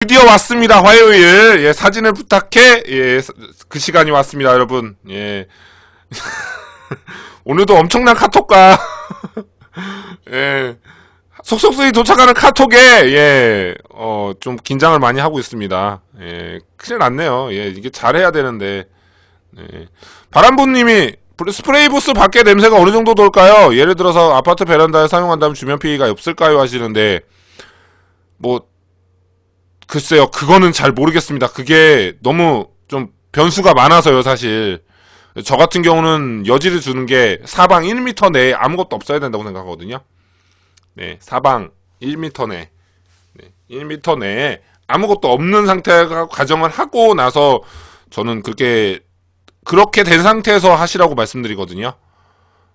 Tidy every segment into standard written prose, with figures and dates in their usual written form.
드디어 왔습니다. 화요일. 예, 사진을 부탁해. 예, 그 시간이 왔습니다, 여러분. 예. 오늘도 엄청난 카톡과, 예, 속속들이 도착하는 카톡에, 예, 좀 긴장을 많이 하고 있습니다. 예, 큰일 났네요. 예, 이게 잘해야 되는데. 예. 바람부님이, 스프레이 부스 밖에 냄새가 어느 정도 돌까요? 예를 들어서 아파트 베란다에 사용한다면 주변 피해가 없을까요? 하시는데, 뭐, 글쎄요, 그거는 잘 모르겠습니다. 그게 너무 좀 변수가 많아서요, 사실. 저 같은 경우는 여지를 주는 게 사방 1m 내에 아무것도 없어야 된다고 생각하거든요. 네, 사방 1m 내. 네, 1m 내에 아무것도 없는 상태가 가정을 하고 나서 저는 그렇게 된 상태에서 하시라고 말씀드리거든요.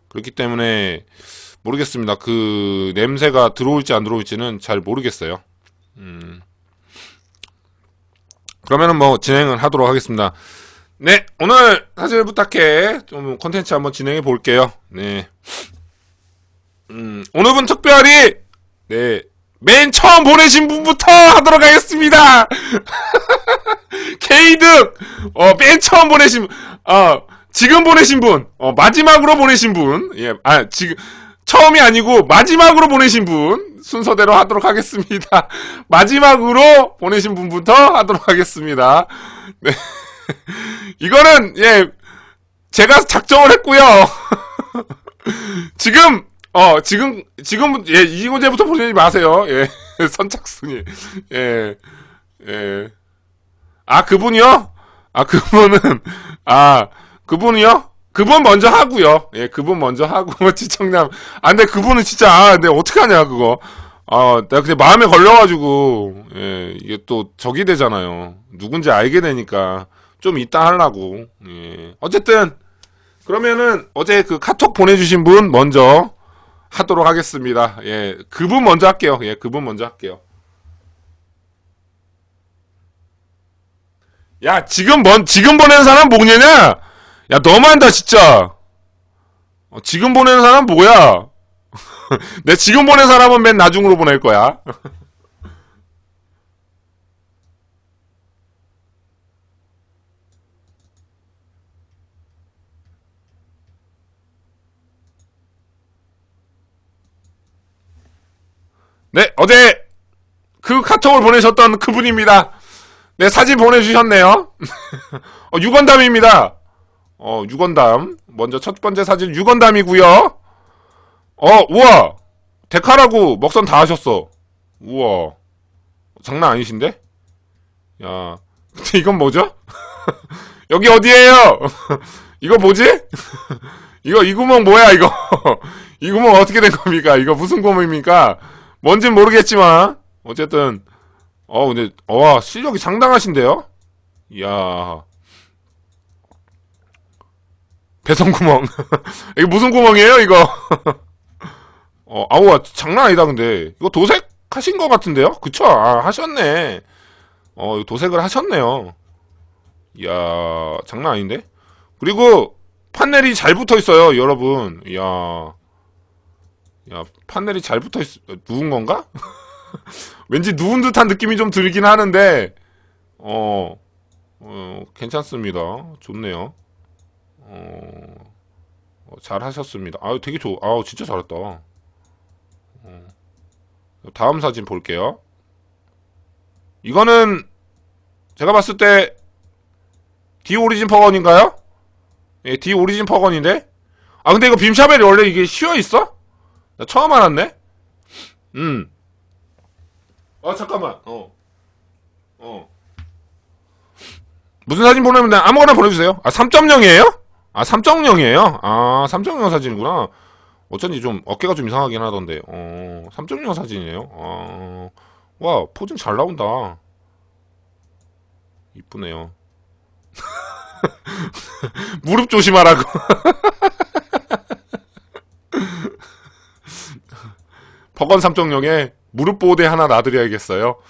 그렇기 때문에 모르겠습니다. 그 냄새가 들어올지 안 들어올지는 잘 모르겠어요. 그러면은 뭐 진행을 하도록 하겠습니다. 네, 오늘 사진을 부탁해 좀 콘텐츠 한번 진행해 볼게요. 네, 오늘은 특별히 네, 맨 처음 보내신 분부터 하도록 하겠습니다. K득 맨 처음 보내신 지금 보내신 분, 마지막으로 보내신 분, 예, 지금 처음이 아니고 마지막으로 보내신 분 순서대로 하도록 하겠습니다. 마지막으로 보내신 분부터 하도록 하겠습니다. 네. 이거는 예 제가 작정을 했고요. 지금 예 이고제부터 보내지 마세요. 예 선착순이 예 예. 아 그분이요? 아 그분은 아 그분이요? 그분 먼저 하고요. 예, 그분 먼저 하고 지청남. 근데 그분은 진짜 근데 어떡하냐 그거. 내가 그냥 마음에 걸려가지고 이게 또 적이 되잖아요. 누군지 알게 되니까 좀 이따 하려고. 예. 어쨌든 그러면은 어제 그 카톡 보내주신 분 먼저 하도록 하겠습니다. 예, 그분 먼저 할게요. 예, 그분 먼저 할게요. 야, 지금 보내는 사람 뭐냐냐? 야, 너무한다, 진짜. 지금 보내는 사람 뭐야? 내 지금 보낸 사람은 맨 나중으로 보낼 거야. 네, 어제 그 카톡을 보내셨던 그분입니다. 네, 사진 보내주셨네요. 유건담입니다. 유건담. 먼저 첫 번째 사진 유건담이고요. 우와. 데카라고 먹선 다 하셨어. 우와. 장난 아니신데? 야. 근데 이건 뭐죠? 여기 어디에요? 이거 뭐지? 이 구멍 뭐야, 이거? 이 구멍 어떻게 된 겁니까? 이거 무슨 구멍입니까? 뭔진 모르겠지만. 어쨌든, 근데, 와, 실력이 상당하신데요? 이야. 배선구멍. 이게 무슨 구멍이에요, 이거? 아우, 장난 아니다, 근데. 이거 도색 하신 것 같은데요? 그쵸? 하셨네. 이거 도색을 하셨네요. 이야, 장난 아닌데? 그리고, 판넬이 잘 붙어 있어요, 여러분. 이야. 야, 판넬이 잘 붙어 누운 건가? 왠지 누운 듯한 느낌이 좀 들긴 하는데, 괜찮습니다. 좋네요. 잘 하셨습니다. 되게 진짜 잘했다. 다음 사진 볼게요. 이거는 제가 봤을 때 D 오리진 퍼건인가요? 예, D 오리진 퍼건인데. 근데 이거 빔샤벨이 원래 이게 씌어 있어? 나 처음 알았네. 잠깐만. 무슨 사진 보내면 돼? 아무거나 보내주세요. 3.0이에요? 3.0이에요? 3.0 사진이구나. 어쩐지 좀 어깨가 좀 이상하긴 하던데. 3.0 사진이에요. 와, 포징 잘 나온다. 이쁘네요. 무릎 조심하라고. 버건 3.0에 무릎 보호대 하나 놔드려야겠어요.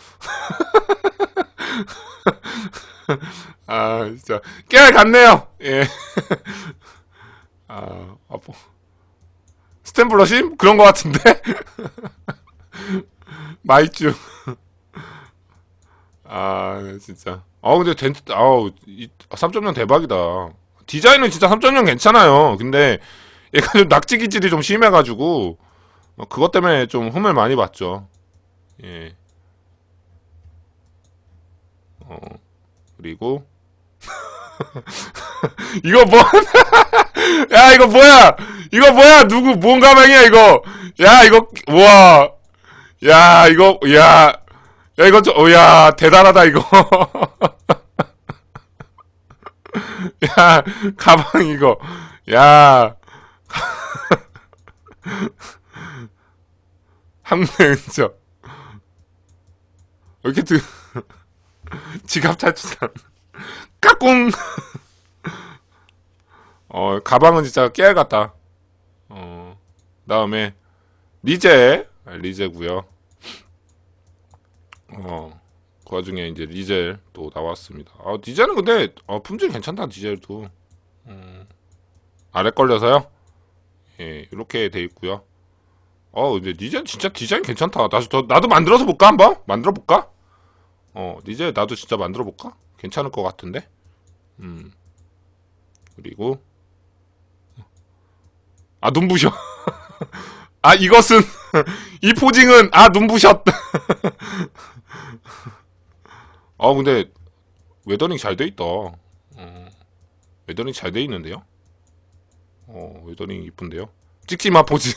진짜 깨알 같네요. 예. 뭐. 스탬블러심? 그런 것 같은데? 마이쮸. 네, 진짜. 근데 3.0 대박이다. 디자인은 진짜 3.0 괜찮아요. 근데 얘가 좀 낙지 기질이 좀 심해가지고 그것 때문에 좀 흠을 많이 봤죠. 예. 어, 그리고 이거 뭐? 야, 이거 뭐야? 이거 뭐야? 누구 뭔 가방이야 이거? 야, 이거 우와. 야, 이거 야. 야, 이거 좀 야, 대단하다 이거. 야, 가방 이거. 야, 항매은저. 왜 이렇게 지갑 탈출한. 까꿍. 가방은 진짜 깨알 같다. 다음에 리제고요. 그 와중에 이제 리젤 또 나왔습니다. 디젤은 근데 품질 괜찮다. 디젤도 아래 걸려서요. 예, 이렇게 돼 있고요. 근데 리젤 진짜 디자인 괜찮다. 나도 만들어서 볼까 한번? 만들어 볼까? 리젤 나도 진짜 만들어 볼까? 괜찮을 것 같은데. 그리고 눈부셔. 이것은 이 포징은 눈부셨. 근데 웨더링 잘 돼 있다. 웨더링 잘 돼 있는데요. 웨더링 이쁜데요. 찍지마 포즈.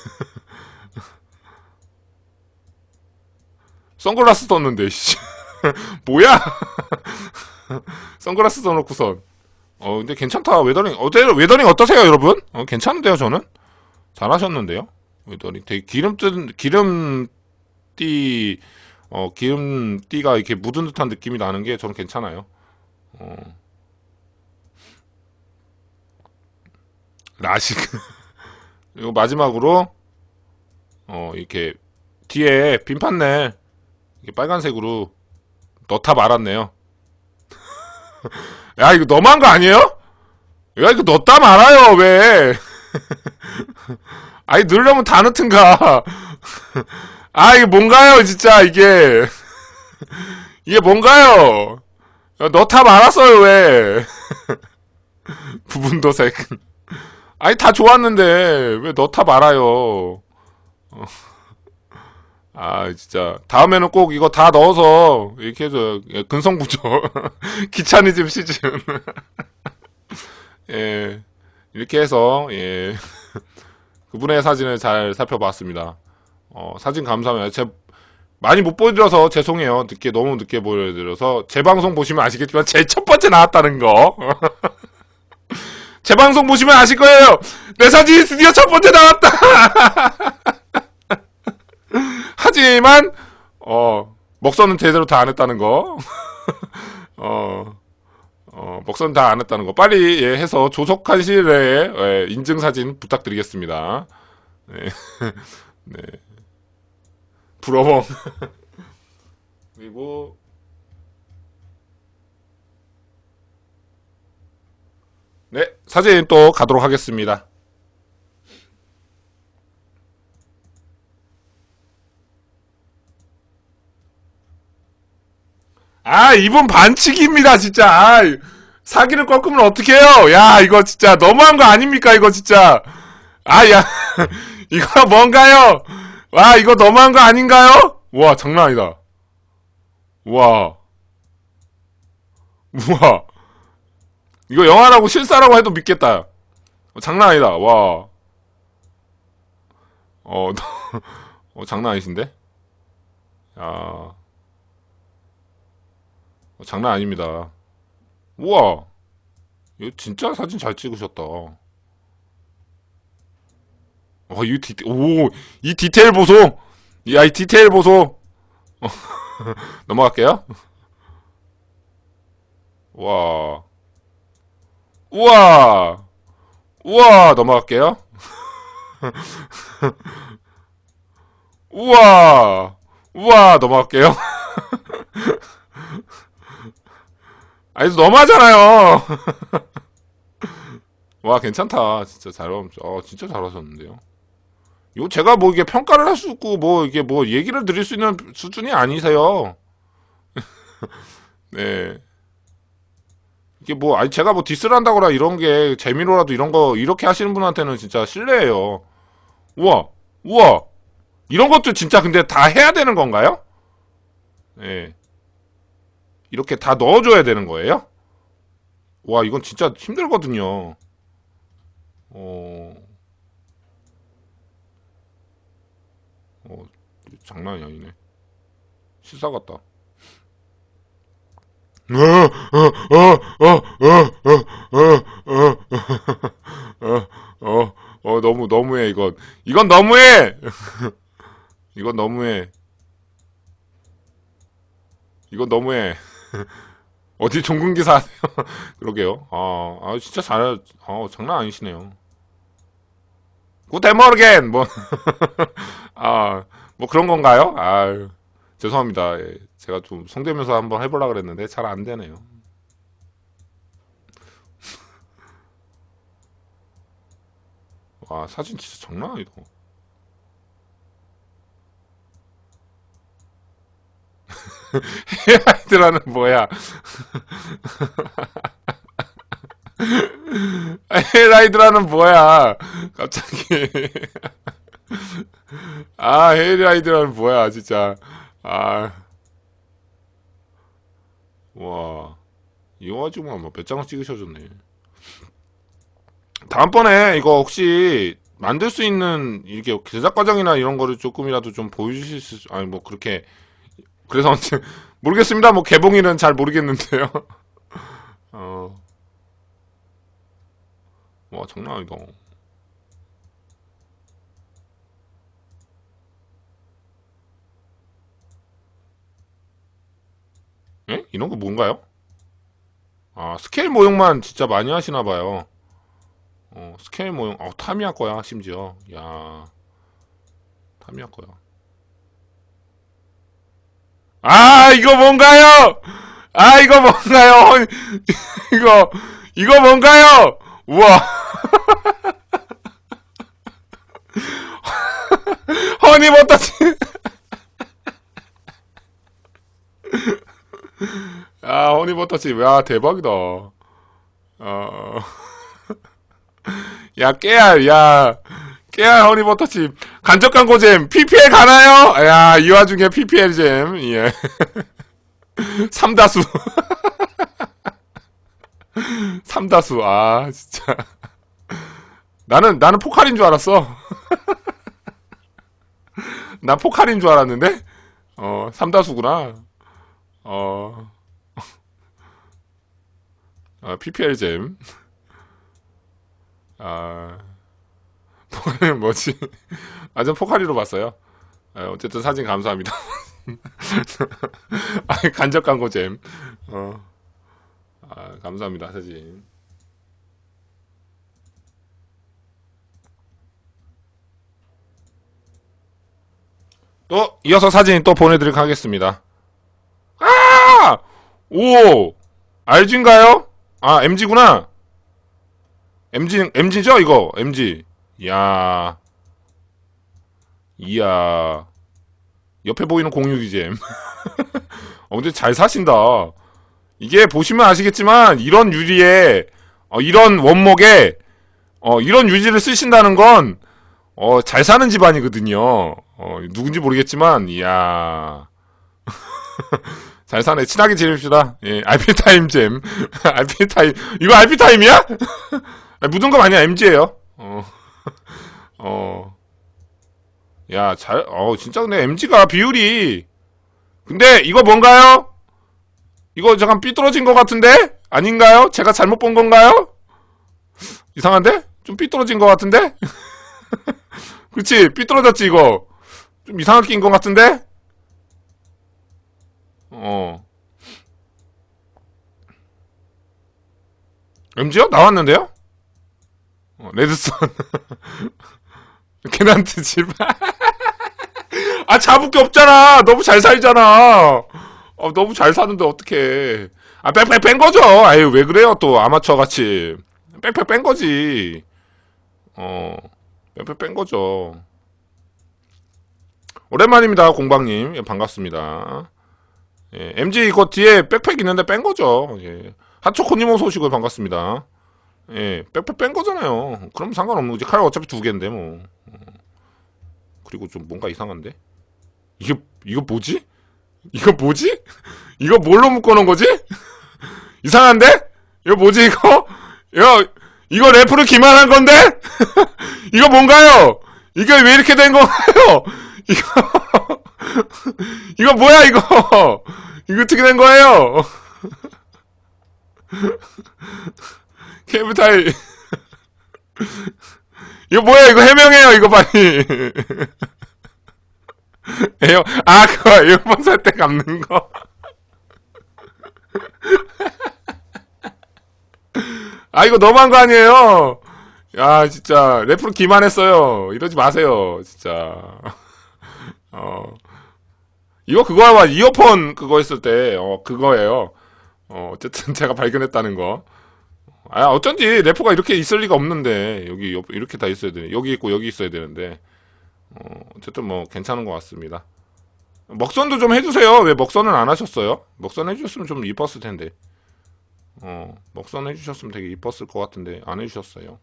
선글라스 썼는데 씨. 뭐야? 선글라스 써놓고선. 근데 괜찮다. 웨더링 어떠세요, 여러분? 괜찮은데요, 저는? 잘하셨는데요. 웨더링 되게 기름띠가 이렇게 묻은 듯한 느낌이 나는 게 저는 괜찮아요. 라식. 그리고 마지막으로, 이렇게, 뒤에 빈 판넬, 이게 빨간색으로 넣다 말았네요. 야, 이거 너무한 거 아니에요? 야, 이거 넣다 말아요, 왜? 넣으려면 다 넣든가. 이게 뭔가요, 진짜, 이게. 이게 뭔가요? 넣다 말았어요, 왜? 부분도색. 다 좋았는데, 왜 넣다 말아요? 진짜. 다음에는 꼭 이거 다 넣어서, 이렇게 해서, 근성구조. 귀차니즘 시즌. 예. 이렇게 해서, 예. 그분의 사진을 잘 살펴봤습니다. 사진 감사합니다. 많이 못 보여드려서 죄송해요. 너무 늦게 보여드려서. 제 방송 보시면 아시겠지만, 제 첫 번째 나왔다는 거. 제 방송 보시면 아실 거예요. 내 사진이 드디어 첫 번째 나왔다. 하지만 먹선은 제대로 다 안 했다는 거. 먹선 다 안 했다는 거. 빨리 해서 조속한 시일 내에 인증 사진 부탁드리겠습니다. 네. 네. 부러워. 그리고 네, 사진 또 가도록 하겠습니다. 이분 반칙입니다, 진짜. 사기를 꺾으면 어떡해요? 야, 이거 진짜 너무한 거 아닙니까, 이거 진짜. 야, 이거 뭔가요? 이거 너무한 거 아닌가요? 와, 장난 아니다. 우와, 우와. 이거 영화라고 실사라고 해도 믿겠다. 장난 아니다. 와. 장난 아니신데? 야, 장난 아닙니다. 우와. 이거 진짜 사진 잘 찍으셨다. 이 디테일 보소. 이 디테일 보소. 넘어갈게요. 와. 우와. 우와, 넘어갈게요. 우와. 우와, 넘어갈게요. 너무하잖아요. 와, 괜찮다. 진짜 진짜 잘하셨는데요. 이거 제가 뭐 이게 평가를 할 수 있고, 뭐 이게 뭐 얘기를 드릴 수 있는 수준이 아니세요. 네. 이게 뭐, 아니, 제가 뭐 디스를 한다거나 이런 게 재미로라도 이런 거, 이렇게 하시는 분한테는 진짜 실례예요. 우와, 우와. 이런 것도 진짜 근데 다 해야 되는 건가요? 예. 이렇게 다 넣어줘야 되는 거예요? 와, 이건 진짜 힘들거든요. 어, 어, 장난이 아니네. 실사 같다. 너무, 너무해, 이건. 이건 너무해! 이건 너무해. 이건 너무해. 어디 종군기사 하세요? 그러게요. 진짜 장난 아니시네요. 구테모르겐! 뭐, 뭐 그런 건가요? 죄송합니다. 예, 제가 좀 성대면서 한번 해보려고 그랬는데 잘 안 되네요. 와, 사진 진짜 장난 아니다. 헤라이드라는 뭐야? 헤라이드라는 뭐야? 갑자기. 헤라이드라는 뭐야, 진짜. 아, 와. 이거 가지고 몇 장을 찍으셔줬네. 다음번에 이거 혹시 만들 수 있는 이게 제작 과정이나 이런 거를 조금이라도 좀 보여주실 수, 아니 뭐 그렇게 그래서 언제 모르겠습니다. 뭐 개봉일은 잘 모르겠는데요. 어, 와 장난 아니다. 예? 이런 거 뭔가요? 스케일 모형만 진짜 많이 하시나 봐요. 스케일 모형, 타미야 거야 심지어. 야, 타미야 거야. 이거 뭔가요? 이거 뭔가요? 이거 이거 뭔가요? 우와, 허니버터치. 허니버터칩. 야, 대박이다. 어, 깨알 허니버터칩. 간접 광고잼. PPL 가나요? 야, 이 와중에 PPL잼. 예. 삼다수. 삼다수. 진짜. 나는 포칼인 줄 알았어. 난 포칼인 줄 알았는데? 삼다수구나. 어, PPL잼. 아, 포칼은 뭐지? 전 포카리로 봤어요. 어쨌든 사진 감사합니다. 간접 광고잼. 어, 감사합니다, 사진. 또, 이어서 사진 또 보내드리도록 하겠습니다. 오! RG인가요? MG구나. MG죠, 이거? MG. 이야, 이야. 옆에 보이는 공유기잼. 근데 잘 사신다. 이게 보시면 아시겠지만, 이런 유리에, 이런 원목에, 이런 유지를 쓰신다는 건, 잘 사는 집안이거든요. 누군지 모르겠지만, 이야. 잘 사네. 친하게 지냅시다. 예, RP타임 잼. RP타임. 이거 RP타임이야? 묻은 거 아니야. MG예요. 어. 야, 진짜 근데 MG가 비율이. 근데 이거 뭔가요? 이거 잠깐 삐뚤어진 것 같은데? 아닌가요? 제가 잘못 본 건가요? 이상한데? 좀 삐뚤어진 것 같은데? 그치? 삐뚤어졌지, 이거. 좀 이상하게 낀 것 같은데? MG요? 나왔는데요? 레드썬. 걔네한테 집. 잡을 게 없잖아. 너무 잘 살잖아. 너무 잘 사는데 어떡해. 빽빽 뺀 거죠. 아유, 왜 그래요, 또. 아마추어 같이. 빽빽 뺀 거지. 빽빽 뺀 거죠. 오랜만입니다, 공방님. 예, 반갑습니다. 예, MG 이거 뒤에 백팩 있는데 뺀 거죠. 예. 하초코님 어서 오시고 반갑습니다. 예, 백팩 뺀 거잖아요. 그럼 상관없는 거지. 칼 어차피 두 개인데 뭐. 그리고 좀 뭔가 이상한데? 이거 뭐지? 이거 뭐지? 이거 뭘로 묶어놓은 거지? 이상한데? 이거 뭐지 이거? 이거 래프를 기만한 건데? 이거 뭔가요? 이게 왜 이렇게 된 건가요? 이거 이거 뭐야 이거? 이거 어떻게 된 거예요? 케이블타이 이거 뭐야 이거 해명해요 이거 빨리. 그거 에어컨 살 때 감는 거. 이거 너무한 거 아니에요? 야, 진짜, 래프로 기만했어요. 이러지 마세요, 진짜. 어, 이거 그거야, 이어폰 그거 했을 때, 그거예요. 어쨌든 제가 발견했다는 거. 어쩐지 래퍼가 이렇게 있을 리가 없는데, 여기, 이렇게 다 있어야 되네. 여기 있고, 여기 있어야 되는데. 어쨌든 뭐, 괜찮은 것 같습니다. 먹선도 좀 해주세요. 왜 먹선은 안 하셨어요? 먹선 해주셨으면 좀 이뻤을 텐데. 먹선 해주셨으면 되게 이뻤을 것 같은데, 안 해주셨어요.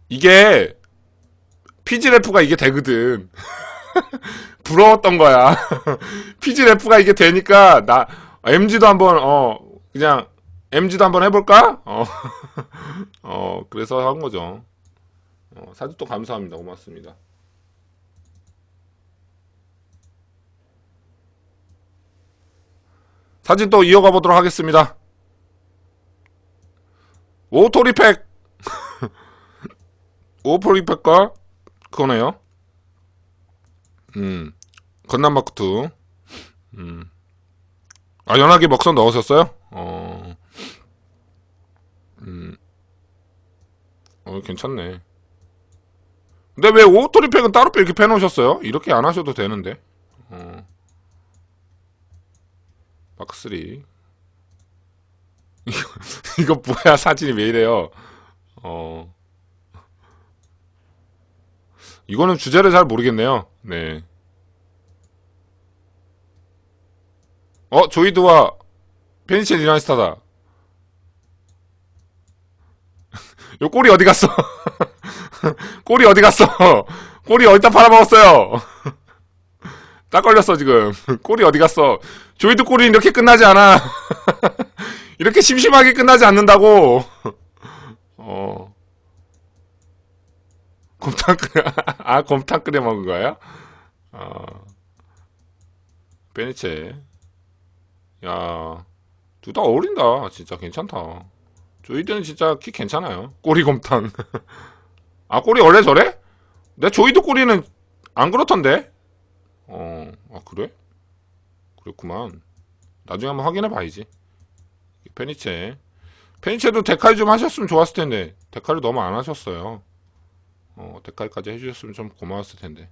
이게, 피지래프가 이게 되거든. 부러웠던 거야. 피지래프가 이게 되니까, MG도 한번, 그냥, MG도 한번 해볼까? 그래서 한 거죠. 사진 또 감사합니다. 고맙습니다. 사진 또 이어가 보도록 하겠습니다. 오토리팩! 오토리팩과, 그거네요. 건남마크2. 연하게 먹선 넣으셨어요? 괜찮네. 근데 왜 오토리팩은 따로 이렇게 빼놓으셨어요? 이렇게 안 하셔도 되는데. 마크3. 이거 뭐야, 사진이 왜 이래요? 이거는 주제를 잘 모르겠네요. 네. 조이드와 페니첼 이나스타다. 요 꼬리 어디 갔어? 꼬리 어디 갔어? 꼬리 어디다 팔아먹었어요? 딱 걸렸어 지금. 꼬리 어디 갔어? 조이드 꼬리는 이렇게 끝나지 않아. 이렇게 심심하게 끝나지 않는다고. 곰탕 끓여. 곰탕 끓여 먹은 거야? 베니체. 야, 둘 다 어울린다. 진짜 괜찮다. 조이드는 진짜 키 괜찮아요. 꼬리곰탕. 꼬리 원래 저래? 내 조이드 꼬리는 안 그렇던데? 그래? 그렇구만. 나중에 한번 확인해 봐야지. 페니체. 페니체도 데칼 좀 하셨으면 좋았을 텐데. 데칼을 너무 안 하셨어요. 데칼까지 해주셨으면 좀 고마웠을 텐데.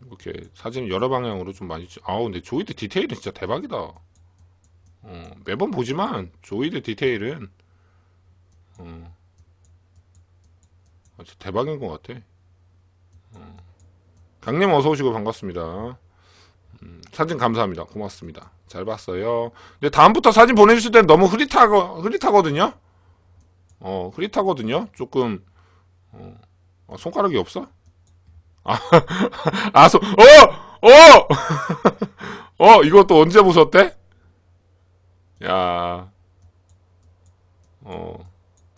이렇게 사진 여러 방향으로 좀 많이 근데 조이드 디테일은 진짜 대박이다. 매번 보지만 조이드 디테일은 진짜 대박인 것 같아. 강님 어서 오시고 반갑습니다. 사진 감사합니다. 고맙습니다. 잘 봤어요. 근데 다음부터 사진 보내주실 땐 너무 흐릿하거든요. 흐릿하거든요. 조금 손가락이 없어? 이거 또 언제 보셨대? 야,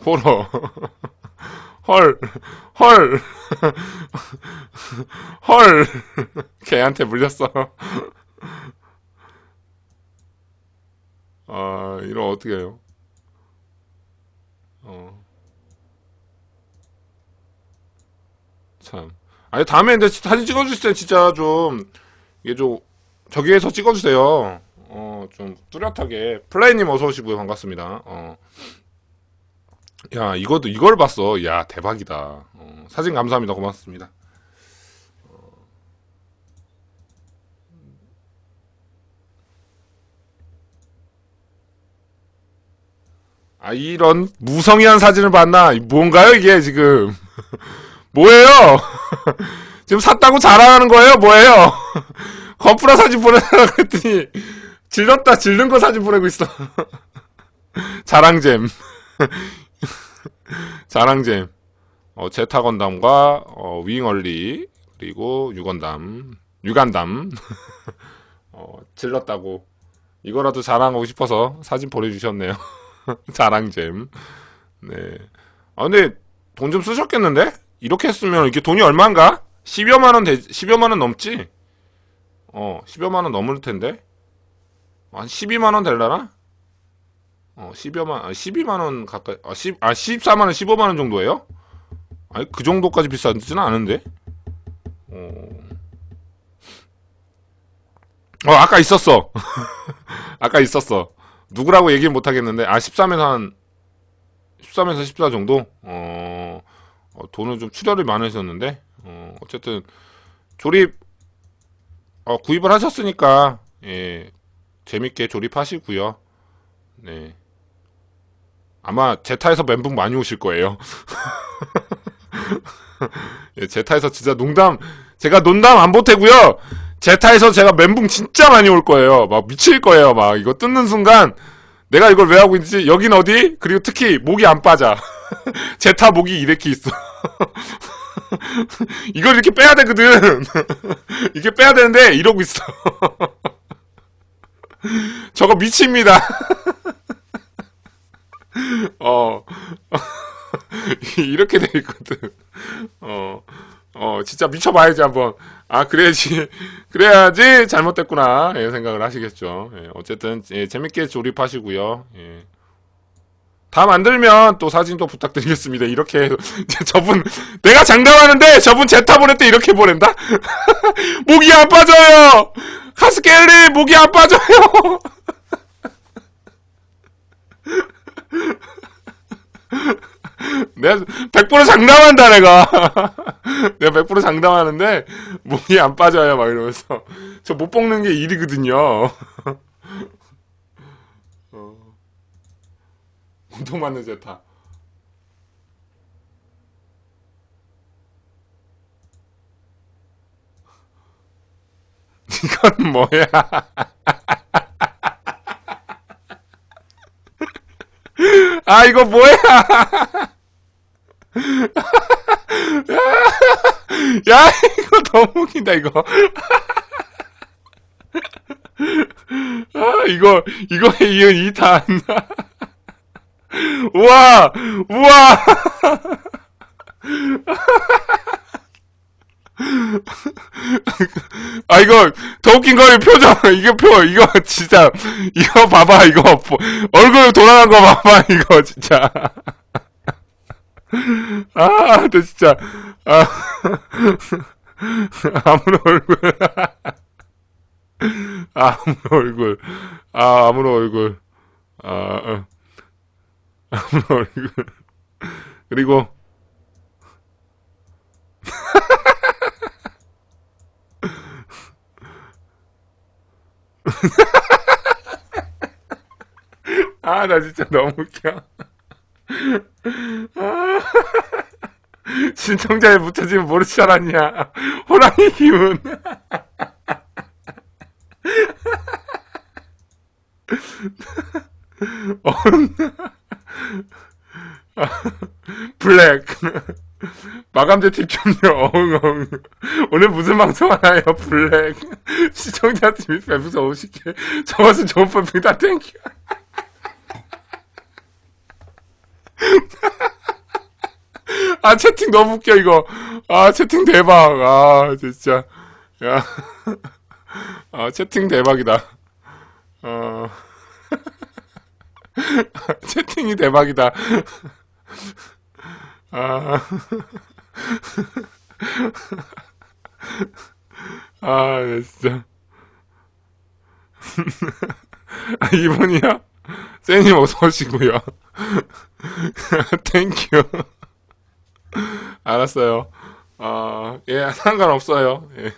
호러. 헐, 헐, 헐. 걔한테 물렸어. 이러면 어떻게 해요? 참. 다음에 근데 사진 찍어주실 때 진짜 좀, 이게 좀, 저기에서 찍어주세요. 좀 뚜렷하게. 플레이님 어서 오시고요. 반갑습니다. 야, 이걸 봤어. 야, 대박이다. 사진 감사합니다. 고맙습니다. 이런 무성의한 사진을 봤나? 뭔가요, 이게 지금? 뭐예요? 지금 샀다고 자랑하는 거예요? 뭐예요? 건프라 사진 보내달라고 했더니 질렀다 질른 거 사진 보내고 있어. 자랑잼. 자랑잼. 제타 건담과 윙얼리 그리고 유간담 질렀다고 이거라도 자랑하고 싶어서 사진 보내주셨네요. 자랑잼. 네. 근데 돈 좀 쓰셨겠는데? 이렇게 했으면 이게 돈이 얼마인가? 10여만 원 넘지? 10여만 원 넘을 텐데? 한 12만 원 될라나? 12만 원 가까이, 14만 원, 15만 원 정도예요? 아니, 그 정도까지 비싸지는 않은데? 아까 있었어. 아까 있었어. 누구라고 얘기는 못 하겠는데, 13에서 14 정도? 돈은 좀 출혈이 많으셨는데, 어쨌든, 구입을 하셨으니까, 예, 재밌게 조립하시고요. 네. 아마 제타에서 멘붕 많이 오실 거예요. 예, 제타에서 진짜 제가 농담 안 보태고요. 제타에서 제가 멘붕 진짜 많이 올 거예요. 막 미칠 거예요. 막 이거 뜯는 순간 내가 이걸 왜 하고 있는지 여긴 어디? 그리고 특히 목이 안 빠져. 제타 목이 이렇게 있어. 이걸 이렇게 빼야 되거든. 이게 빼야 되는데 이러고 있어. 저거 미칩니다. 어. 이렇게 돼 있거든. 진짜 미쳐봐야지, 한번. 그래야지 잘못됐구나. 예, 생각을 하시겠죠. 예, 어쨌든, 예, 재밌게 조립하시고요. 예. 다 만들면 또 사진 또 부탁드리겠습니다. 이렇게, 해서. 내가 장담하는데 저분 제타 보낼 때 이렇게 보낸다? 목이 안 빠져요! 카스켈리, 목이 안 빠져요! 내가 100% 장담한다, 내가. 내가 100% 장담하는데, 목이 안 빠져요, 막 이러면서. 저 못 뽑는 게 일이거든요. 운동 맞는 제타. 이건 뭐야? 이거 뭐야? 야, 이거 너무 웃긴다, 이거. 이거에 이은 2탄. 우와! 우와! 이거, 더 웃긴 거, 표정. 이거 진짜, 이거 봐봐, 이거. 얼굴 돌아간 거 봐봐, 이거, 진짜. 나 진짜, 아무로 얼굴. 아무로 얼굴. 아무로 얼굴. 아무로 얼굴. 그리고, 나 진짜 너무 웃겨. 신청자에 붙여지면 모르지 않았냐. 호랑이 기운. 블랙. 마감제 팁 좀요. 어흥. 오늘 무슨 방송 하나요? 블랙. 시청자 팀이 150개. 저것은 좋은 펌핑다. 땡큐. 채팅 너무 웃겨, 이거. 채팅 대박. 진짜. 야. 채팅 대박이다. 채팅이 대박이다. 네, 진짜. 이분이요? 쌤님 어서오시고요. 땡큐. 알았어요. 예, 상관없어요. 예.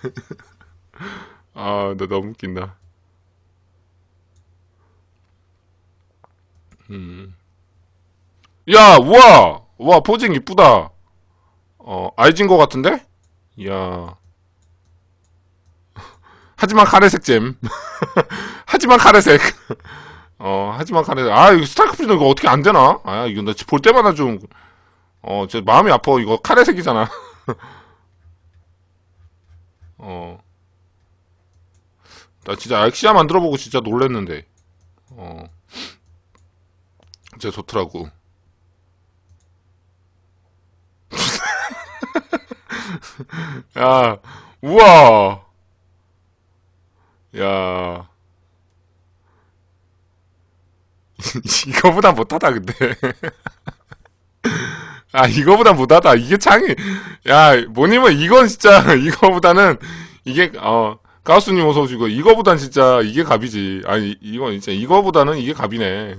나 너무 웃긴다. 야, 우와! 와, 포징 이쁘다. 알진 거 같은데? 이야. 하지만 카레색 잼. 하지만 카레색. 하지만 카레색. 아, 이거 스타크래프트 이거 어떻게 안 되나? 아, 이거 나 볼 때마다 좀, 저 마음이 아파. 이거 카레색이잖아. 어, 나 진짜 엑시아 만들어보고 진짜 놀랬는데. 어, 진짜 좋더라고. 야, 우와. 야, 이거보다 못하다, 근데. 아, 이거보다 못하다. 이게 창이, 야, 뭐냐면 이건 진짜, 이거보다는, 이게, 가우스님 어서 오시고, 이거보단 진짜, 이게 갑이지. 아니, 이건 진짜, 이거보다는 이게 갑이네.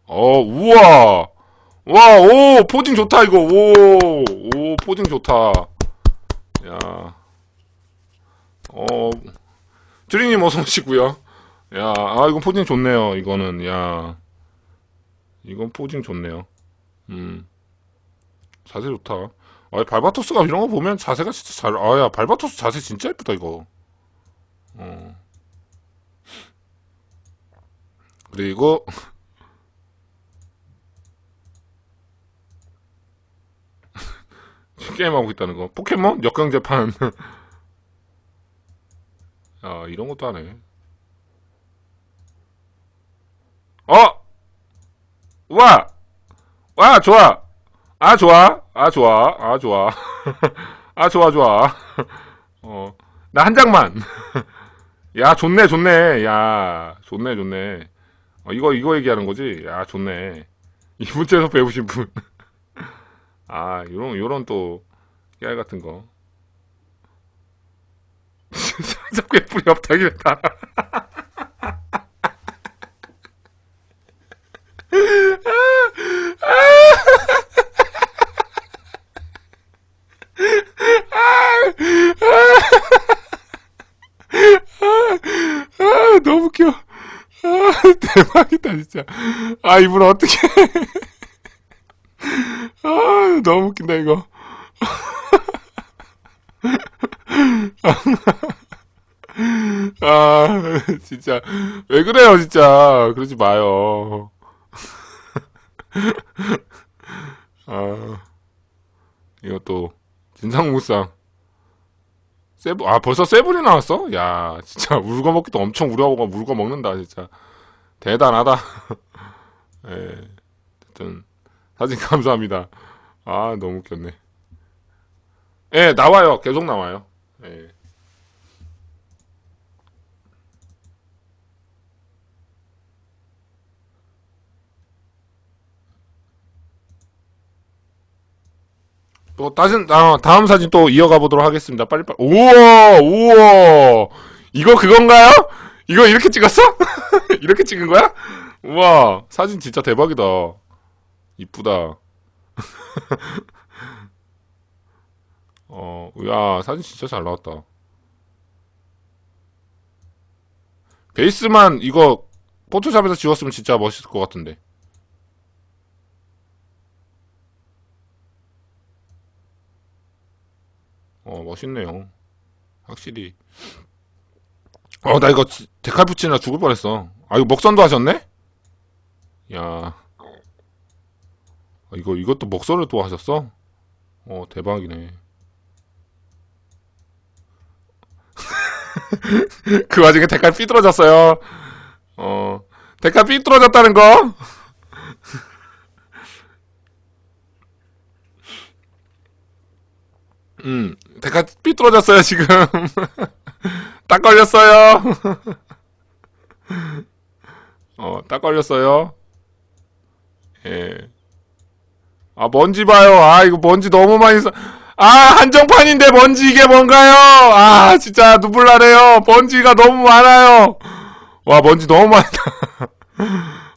어, 우와. 와, 오, 포징 좋다, 이거. 포징 좋다. 야, 어, 트리님 어서 오시고요. 야, 이건 포징 좋네요, 이거는. 야, 이건 포징 좋네요. 음, 자세 좋다. 발바토스가 이런 거 보면 자세가 진짜 야, 발바토스 자세 진짜 예쁘다, 이거. 어, 그리고, 게임하고 있다는 거. 포켓몬? 역강재판. 야, 이런 것도 하네. 어! 와! 와, 좋아! 아, 좋아! 아, 좋아! 아, 좋아! 아, 좋아, 좋아! 나 한 장만! 야, 좋네, 좋네! 야, 좋네, 좋네. 이거 얘기하는 거지? 야, 좋네. 이 문제에서 배우신 분. 아, 요런 또, 깨알 같은 거. 자꾸 뿌리 없다기랬다. 너무 웃겨. 대박이다, 진짜. 이분 어떻게. 너무 웃긴다, 이거. 아, 진짜. 왜 그래요, 진짜. 그러지 마요. 아, 이것도, 진상무쌍. 벌써 세븐이 나왔어? 야, 진짜, 울고 먹기도 엄청 우려하고 물고 먹는다, 진짜. 대단하다. 예, 하여튼, 사진 감사합니다. 너무 웃겼네. 예, 나와요. 계속 나와요. 예. 또 다음 사진 또 이어가 보도록 하겠습니다. 빨리빨리. 우와, 우와. 이거 그건가요? 이거 이렇게 찍었어? 이렇게 찍은 거야? 우와, 사진 진짜 대박이다. 이쁘다. 야, 사진 진짜 잘 나왔다. 베이스만 이거 포토샵에서 지웠으면 진짜 멋있을 것 같은데. 멋있네요. 확실히. 나 이거 데칼푸치나 죽을 뻔했어. 이거 먹선도 하셨네? 야, 이것도 먹선을 또 하셨어? 대박이네. 그 와중에 데칼 삐뚤어졌어요. 어, 데칼 삐뚤어졌다는 거? 데칼 삐뚤어졌어요, 지금. 딱 걸렸어요. 딱 걸렸어요. 예. 먼지 봐요. 이거 먼지 너무 많이 한정판인데 먼지 이게 뭔가요? 진짜 눈물 나네요. 먼지가 너무 많아요. 와, 먼지 너무 많다.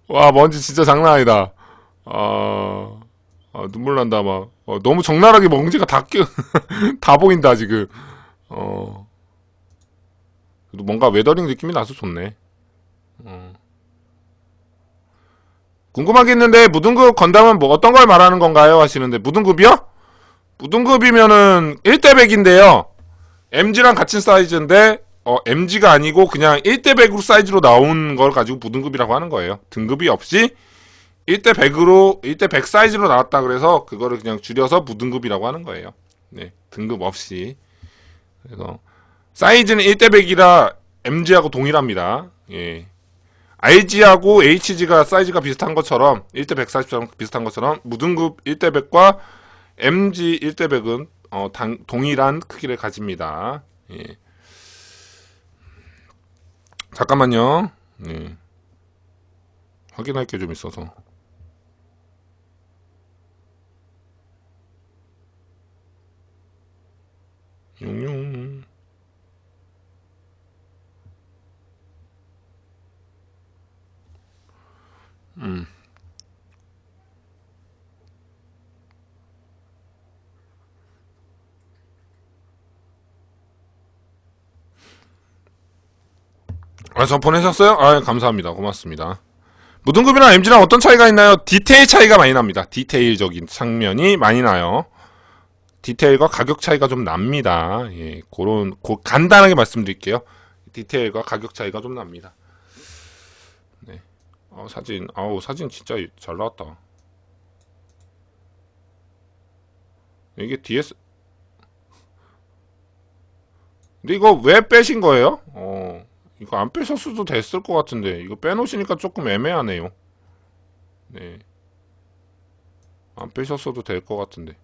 와, 먼지 진짜 장난 아니다. 눈물 난다, 막. 너무 적나라하게 먼지가 다 보인다, 지금. 어, 그래도 뭔가 웨더링 느낌이 나서 좋네. 어. 궁금한 게 있는데 무등급 건담은 뭐 어떤 걸 말하는 건가요? 하시는데 무등급이요? 무등급이면은 1대 100인데요. MG랑 같은 사이즈인데 MG가 아니고 그냥 1대 100으로 사이즈로 나온 걸 가지고 무등급이라고 하는 거예요. 등급이 없이 1대 100으로 1대 100 사이즈로 나왔다 그래서 그거를 그냥 줄여서 무등급이라고 하는 거예요. 네, 등급 없이. 그래서 사이즈는 1대 100이라 MG하고 동일합니다. 예. RG하고 HG가 사이즈가 비슷한 것처럼 1대 140처럼 비슷한 것처럼 무등급 1대 100과 MG 1대 100은 동일한 크기를 가집니다. 예. 잠깐만요. 예. 확인할 게 좀 있어서. 용용. 음. 저 보내셨어요? 감사합니다. 고맙습니다. 무등급이랑 MG랑 어떤 차이가 있나요? 디테일 차이가 많이 납니다. 디테일적인 장면이 많이 나요. 디테일과 가격 차이가 좀 납니다. 예, 간단하게 말씀드릴게요. 디테일과 가격 차이가 좀 납니다. 네. 사진 진짜 잘 나왔다. 이게 DS, 근데 이거 왜 빼신 거예요? 이거 안 빼셨어도 됐을 것 같은데, 이거 빼놓으시니까 조금 애매하네요. 네. 안 빼셨어도 될 것 같은데.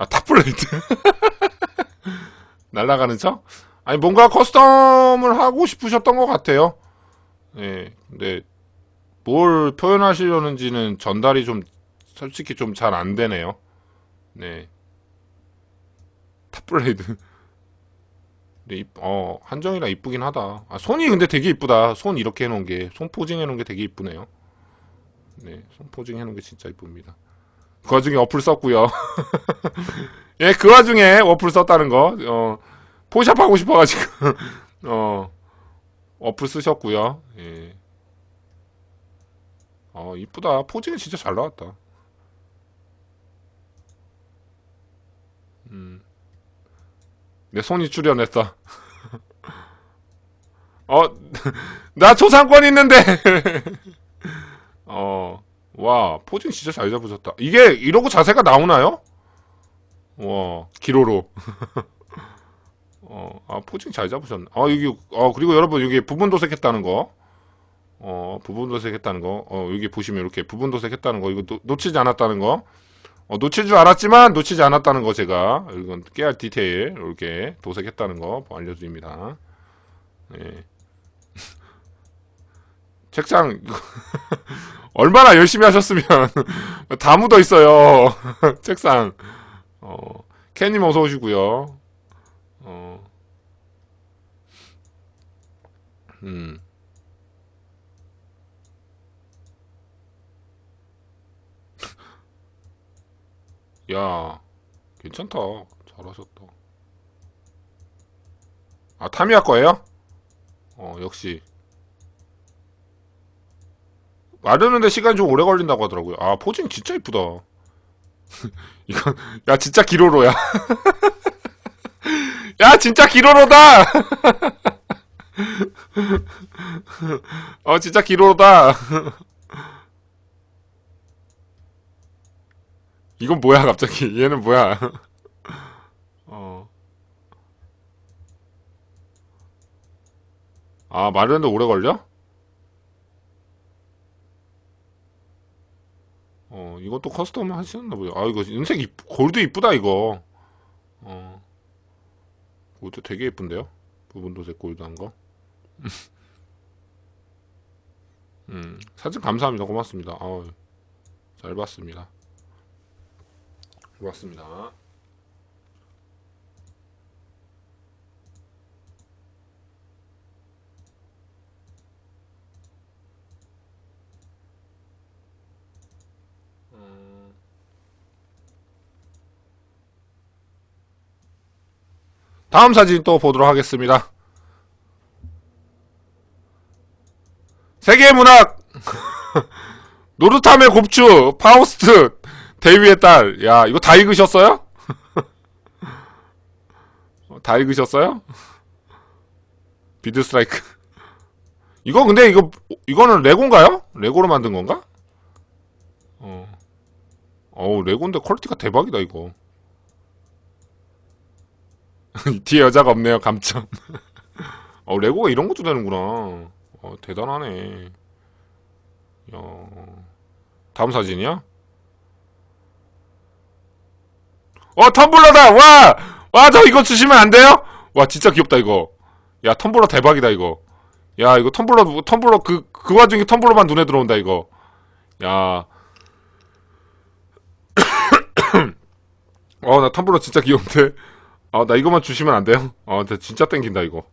탑블레이드. 날아가는 척? 아니, 뭔가 커스텀을 하고 싶으셨던 것 같아요. 예, 근데, 뭘 표현하시려는지는 전달이 좀, 솔직히 좀 잘 안 되네요. 네. 탑블레이드. 근데, 한정이라 이쁘긴 하다. 손이 근데 되게 이쁘다. 손 이렇게 해놓은 게, 손 포징 해놓은 게 되게 이쁘네요. 네, 손 포징 해놓은 게 진짜 이쁩니다. 그 와중에 어플 썼고요. 예, 그 와중에 어플 썼다는 거. 포샵 하고 싶어가지고, 어, 어플 쓰셨고요. 예. 이쁘다. 포징이 진짜 잘 나왔다. 음, 내 손이 출연했어. 어, 나 초상권 있는데! 와, 포징 진짜 잘 잡으셨다. 이게 이러고 자세가 나오나요? 와, 기로로. 포징 잘 잡으셨네. 그리고 여러분, 여기 부분 도색했다는 거. 부분 도색했다는 거. 여기 보시면 이렇게 부분 도색했다는 거. 이거 놓치지 않았다는 거. 놓칠 줄 알았지만 놓치지 않았다는 거 제가. 이건 깨알 디테일. 이렇게 도색했다는 거 알려드립니다. 예. 책상, 얼마나 열심히 하셨으면 다 묻어 있어요. 책상. 캔님 어서 오시고요. 어, 음, 야, 괜찮다. 잘하셨다. 타미야 거예요? 역시. 마르는데 시간이 좀 오래 걸린다고 하더라고요. 포징 진짜 이쁘다. 이건, 야, 진짜 기로로야. 야, 진짜 기로로다! 진짜 기로로다. 이건 뭐야, 갑자기. 얘는 뭐야. 어. 마르는데 오래 걸려? 이것도 커스텀 하시나 보죠. 이거 골드 이쁘다, 이거. 어, 골드 되게 이쁜데요? 부분 도색 골드 한 거. 사진 감사합니다. 고맙습니다. 잘 봤습니다. 고맙습니다. 다음 사진 또 보도록 하겠습니다. 세계의 문학! 노르탐의 곱추, 파우스트, 대위의 딸. 야, 이거 다 읽으셨어요? 다 읽으셨어요? 비드 스트라이크. 이거 근데 이거는 레고인가요? 레고로 만든 건가? 어우, 레고인데 퀄리티가 대박이다, 이거. 뒤에 여자가 없네요, 감점. 레고가 이런 것도 되는구나. 대단하네. 야. 다음 사진이야? 텀블러다! 와! 와, 저 이거 주시면 안 돼요? 와, 진짜 귀엽다, 이거. 야, 텀블러 대박이다, 이거. 야, 이거 텀블러, 그 와중에 텀블러만 눈에 들어온다, 이거. 야. 나 텀블러 진짜 귀여운데. 나 이거만 주시면 안 돼요? 나 진짜 땡긴다, 이거.